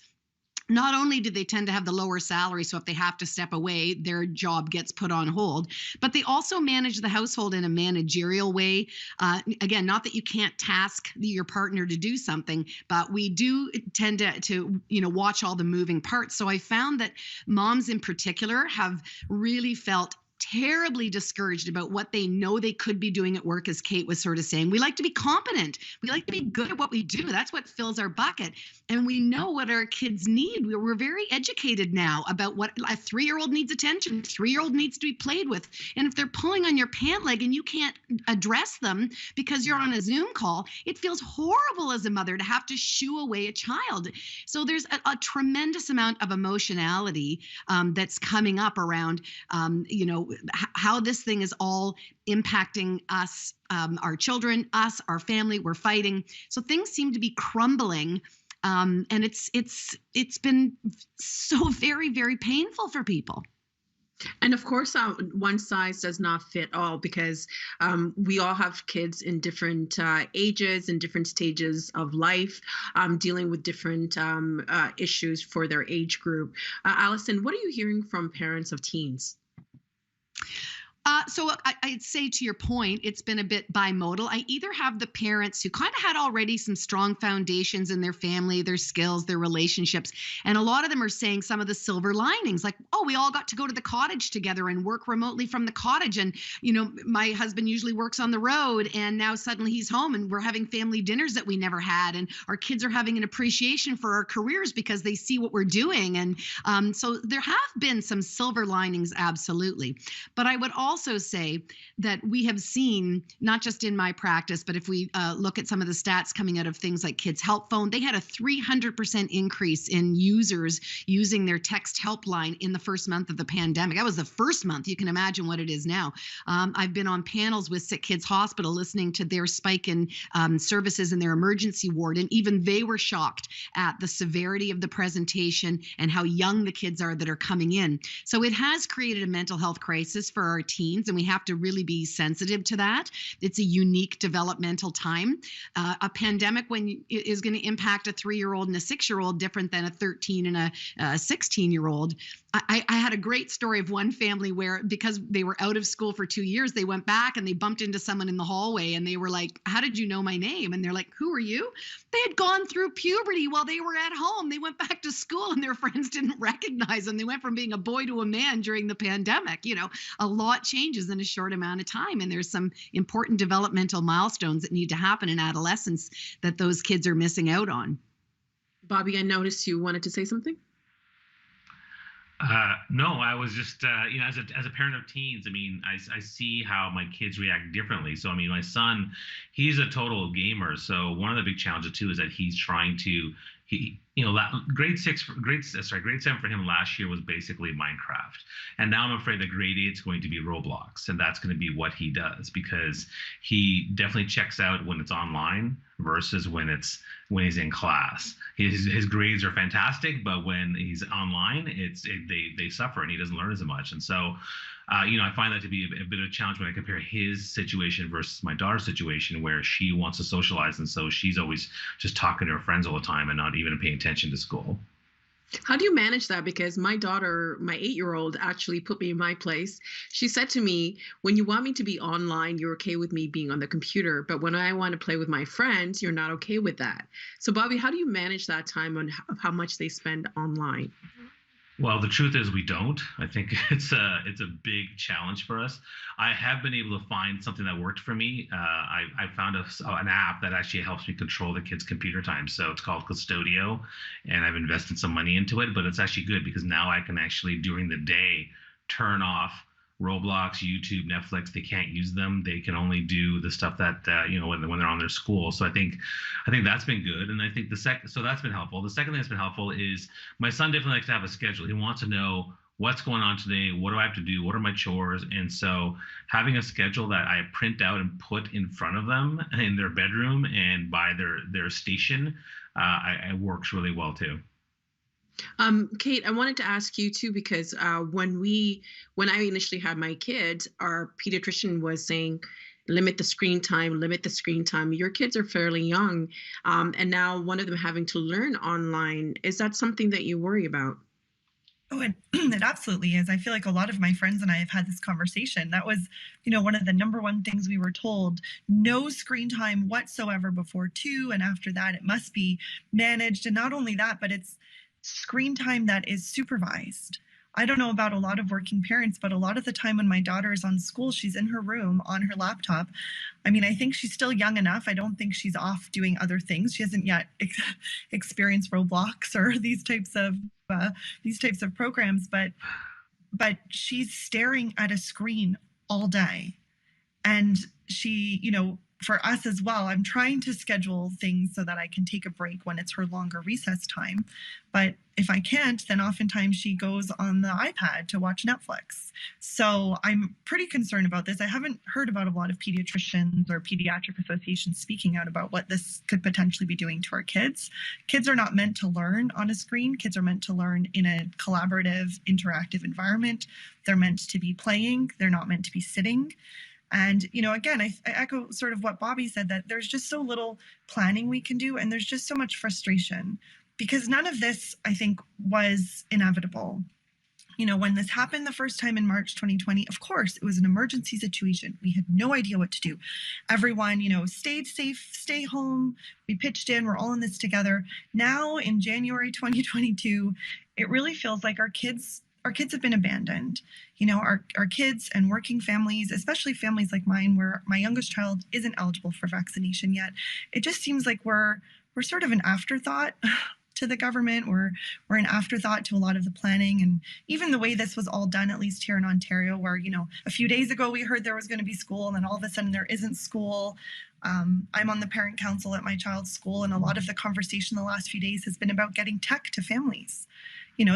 Not only do they tend to have the lower salary, so if they have to step away, their job gets put on hold, but they also manage the household in a managerial way. Again, not that you can't task your partner to do something, but we do tend to watch all the moving parts. So I found that moms in particular have really felt terribly discouraged about what they know they could be doing at work, as Kate was sort of saying. We like to be competent. We like to be good at what we do. That's what fills our bucket. And we know what our kids need. We're very educated now about what a 3-year-old needs attention, a 3-year-old needs to be played with. And if they're pulling on your pant leg and you can't address them because you're on a Zoom call, it feels horrible as a mother to have to shoo away a child. So there's a tremendous amount of emotionality that's coming up around, how this thing is all impacting us, our children, us, our family. We're fighting. So things seem to be crumbling. And it's been so very, very painful for people. And of course, one size does not fit all, because we all have kids in different ages and different stages of life, dealing with different issues for their age group. Allison, what are you hearing from parents of teens? So I'd say, to your point, it's been a bit bimodal. I either have the parents who kind of had already some strong foundations in their family, their skills, their relationships. And a lot of them are saying some of the silver linings, like, oh, we all got to go to the cottage together and work remotely from the cottage. And, my husband usually works on the road, and now suddenly he's home and we're having family dinners that we never had. And our kids are having an appreciation for our careers because they see what we're doing. And so there have been some silver linings, absolutely. But I would also say that we have seen, not just in my practice, but if we look at some of the stats coming out of things like Kids Help Phone, they had a 300% increase in users using their text helpline in the first month of the pandemic. That was the first month. You can imagine what it is now. I've been on panels with Sick Kids Hospital listening to their spike in services in their emergency ward, and even they were shocked at the severity of the presentation and how young the kids are that are coming in. So it has created a mental health crisis for our teens, and we have to really be sensitive to that. It's a unique developmental time. A pandemic is going to impact a 3-year-old and a 6-year-old different than a 13 and a 16-year-old. I had a great story of one family where, because they were out of school for 2 years, they went back and they bumped into someone in the hallway and they were like, "How did you know my name?" And they're like, "Who are you?" They had gone through puberty while they were at home. They went back to school and their friends didn't recognize them. They went from being a boy to a man during the pandemic. A lot changes in a short amount of time. And there's some important developmental milestones that need to happen in adolescence that those kids are missing out on. Bobby, I noticed you wanted to say something. No, I was just, as a parent of teens, I see how my kids react differently. So, my son, he's a total gamer. So one of the big challenges too is that he's trying to, grade 7 for him last year was basically Minecraft. And now I'm afraid that grade 8 is going to be Roblox. And that's going to be what he does, because he definitely checks out when it's online versus when he's in class. His grades are fantastic, but when he's online, they suffer and he doesn't learn as much. And so, I find that to be a bit of a challenge when I compare his situation versus my daughter's situation, where she wants to socialize. And so she's always just talking to her friends all the time and not even paying attention to school. How do you manage that? Because my daughter, my 8-year-old, actually put me in my place. She said to me, "When you want me to be online, you're okay with me being on the computer. But when I want to play with my friends, you're not okay with that." So, Bobby, how do you manage that time on how much they spend online? Well, the truth is we don't. I think it's a big challenge for us. I have been able to find something that worked for me. I found an app that actually helps me control the kids' computer time. So it's called Custodio, and I've invested some money into it. But it's actually good because now I can actually, during the day, turn off Roblox, YouTube, Netflix, they can't use them. They can only do the stuff that when they're on their school. So I think that's been good, and I think so that's been helpful. The second thing that's been helpful is my son definitely likes to have a schedule. He wants to know what's going on today, what do I have to do, what are my chores, and so having a schedule that I print out and put in front of them in their bedroom and by their station, it works really well too. Kate, I wanted to ask you too, because when I initially had my kids, our pediatrician was saying, limit the screen time, limit the screen time. Your kids are fairly young, and now one of them having to learn online. Is that something that you worry about? Oh, it absolutely is. I feel like a lot of my friends and I have had this conversation. That was, one of the number one things we were told: no screen time whatsoever before 2, and after that it must be managed. And not only that, but it's screen time that is supervised. I don't know about a lot of working parents, but a lot of the time when my daughter is on school, she's in her room on her laptop. I mean, I think she's still young enough. I don't think she's off doing other things. She hasn't yet experienced Roblox or these types of programs, but she's staring at a screen all day. And she, for us as well, I'm trying to schedule things so that I can take a break when it's her longer recess time. But if I can't, then oftentimes she goes on the iPad to watch Netflix. So I'm pretty concerned about this. I haven't heard about a lot of pediatricians or pediatric associations speaking out about what this could potentially be doing to our kids. Kids are not meant to learn on a screen. Kids are meant to learn in a collaborative, interactive environment. They're meant to be playing. They're not meant to be sitting. And, again, I echo sort of what Bobby said, that there's just so little planning we can do, and there's just so much frustration, because none of this, I think, was inevitable. When this happened the first time in March 2020, of course, it was an emergency situation. We had no idea what to do. Everyone, stayed safe, stay home. We pitched in. We're all in this together. Now, in January 2022, it really feels like our kids have been abandoned. Our kids and working families, especially families like mine, where my youngest child isn't eligible for vaccination yet, it just seems like we're sort of an afterthought to the government. We're an afterthought to a lot of the planning, and even the way this was all done, at least here in Ontario, where, a few days ago we heard there was going to be school, and then all of a sudden there isn't school. I'm on the parent council at my child's school, and a lot of the conversation the last few days has been about getting tech to families.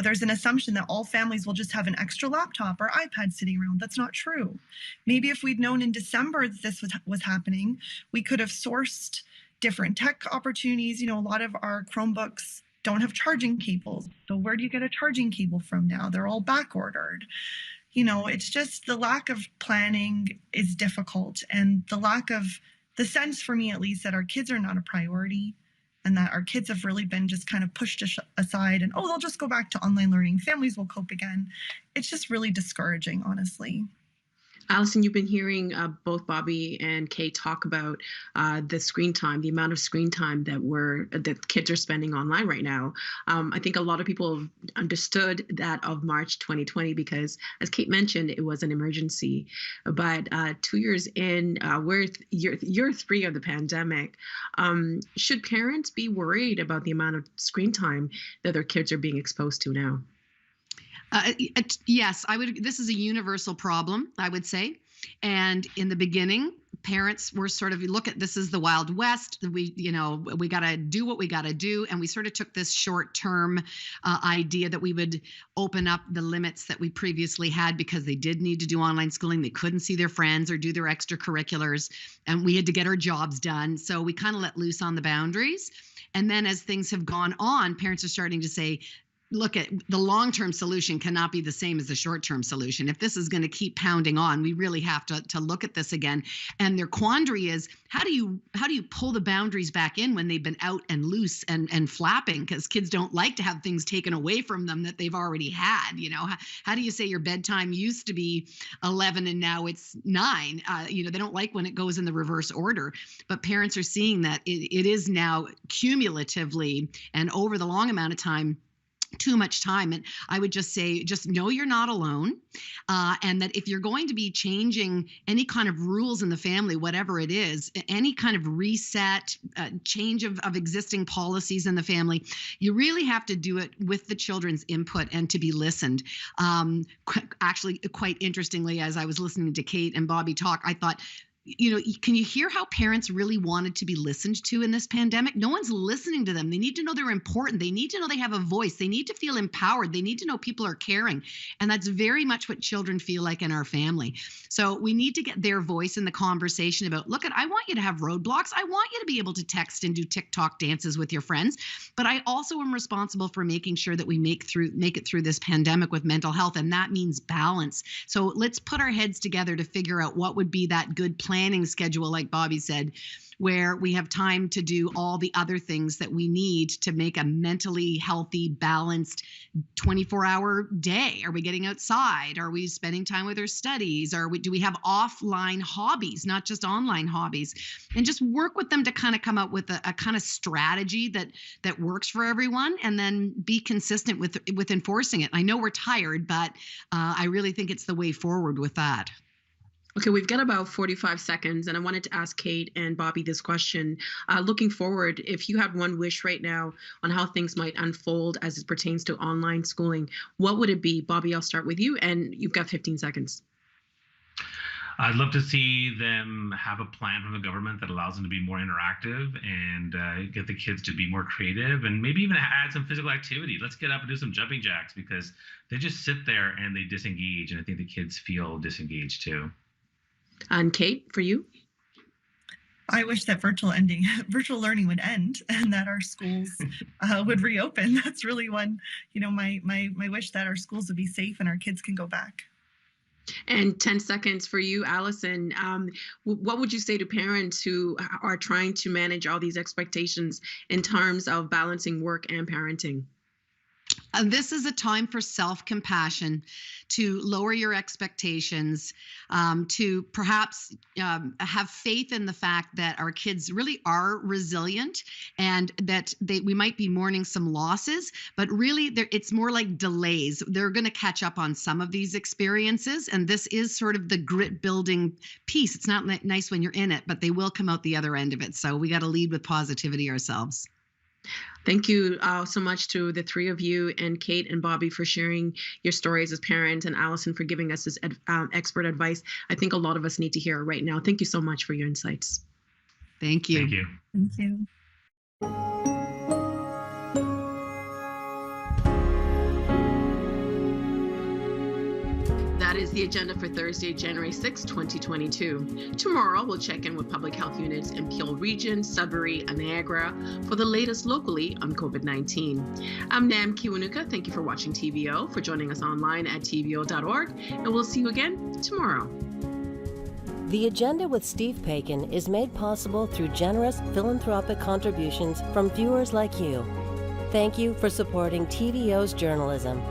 There's an assumption that all families will just have an extra laptop or iPad sitting around. That's not true. Maybe if we'd known in December that this was happening, we could have sourced different tech opportunities. A lot of our Chromebooks don't have charging cables. So where do you get a charging cable from now? They're all back ordered. It's just the lack of planning is difficult, and the sense, for me at least, that our kids are not a priority, and that our kids have really been just kind of pushed aside, and, they'll just go back to online learning. Families will cope again. It's just really discouraging, honestly. Allison, you've been hearing both Bobby and Kate talk about the screen time, the amount of screen time that kids are spending online right now. I think a lot of people have understood that of March 2020 because, as Kate mentioned, it was an emergency. But 2 years in, we're year 3 of the pandemic. Should parents be worried about the amount of screen time that their kids are being exposed to now? Yes, I would. This is a universal problem, I would say. And in the beginning, parents were sort of, look at this is the Wild West. We got to do what we got to do. And we sort of took this short-term idea that we would open up the limits that we previously had because they did need to do online schooling. They couldn't see their friends or do their extracurriculars, and we had to get our jobs done. So we kind of let loose on the boundaries. And then as things have gone on, parents are starting to say, look, at the long-term solution cannot be the same as the short-term solution. If this is going to keep pounding on, we really have to look at this again. And their quandary is, how do you pull the boundaries back in when they've been out and loose and flapping? Because kids don't like to have things taken away from them that they've already had. How do you say your bedtime used to be 11 and now it's 9? They don't like when it goes in the reverse order. But parents are seeing that it is now cumulatively and over the long amount of time too much time. And I would just say, just know you're not alone. And that if you're going to be changing any kind of rules in the family, whatever it is, any kind of reset, change of existing policies in the family, you really have to do it with the children's input and to be listened. Actually, quite interestingly, as I was listening to Kate and Bobby talk, I thought, can you hear how parents really wanted to be listened to in this pandemic? No one's listening to them. They need to know they're important. They need to know they have a voice. They need to feel empowered. They need to know people are caring. And that's very much what children feel like in our family. So we need to get their voice in the conversation about, look, I want you to have roadblocks. I want you to be able to text and do TikTok dances with your friends. But I also am responsible for making sure that we make it through this pandemic with mental health. And that means balance. So let's put our heads together to figure out what would be that good planning schedule, like Bobby said, where we have time to do all the other things that we need to make a mentally healthy, balanced 24-hour day. Are we getting outside? Are we spending time with our studies? Do we have offline hobbies, not just online hobbies? And just work with them to kind of come up with a kind of strategy that works for everyone, and then be consistent with enforcing it. I know we're tired, but I really think it's the way forward with that. Okay, we've got about 45 seconds, and I wanted to ask Kate and Bobby this question. Looking forward, if you had one wish right now on how things might unfold as it pertains to online schooling, what would it be? Bobby, I'll start with you, and you've got 15 seconds. I'd love to see them have a plan from the government that allows them to be more interactive and get the kids to be more creative, and maybe even add some physical activity. Let's get up and do some jumping jacks, because they just sit there and they disengage, and I think the kids feel disengaged too. And Kate, for you? I wish that virtual learning would end, and that our schools would reopen. That's really one, my wish, that our schools would be safe and our kids can go back. And 10 seconds for you, Allison. What would you say to parents who are trying to manage all these expectations in terms of balancing work and parenting? This is a time for self-compassion, to lower your expectations, to perhaps have faith in the fact that our kids really are resilient, and that we might be mourning some losses, but really it's more like delays. They're going to catch up on some of these experiences, and this is sort of the grit building piece. It's not nice when you're in it, but they will come out the other end of it. So we got to lead with positivity ourselves. Thank you so much to the three of you, and Kate and Bobby, for sharing your stories as parents, and Allison for giving us this expert advice. I think a lot of us need to hear it right now. Thank you so much for your insights. Thank you. Thank you. Thank you. That is the agenda for Thursday, January 6, 2022. Tomorrow, we'll check in with public health units in Peel Region, Sudbury, and Niagara for the latest locally on COVID-19. I'm Nam Kiwanuka. Thank you for watching TVO, for joining us online at tvo.org, and we'll see you again tomorrow. The Agenda with Steve Paikin is made possible through generous philanthropic contributions from viewers like you. Thank you for supporting TVO's journalism.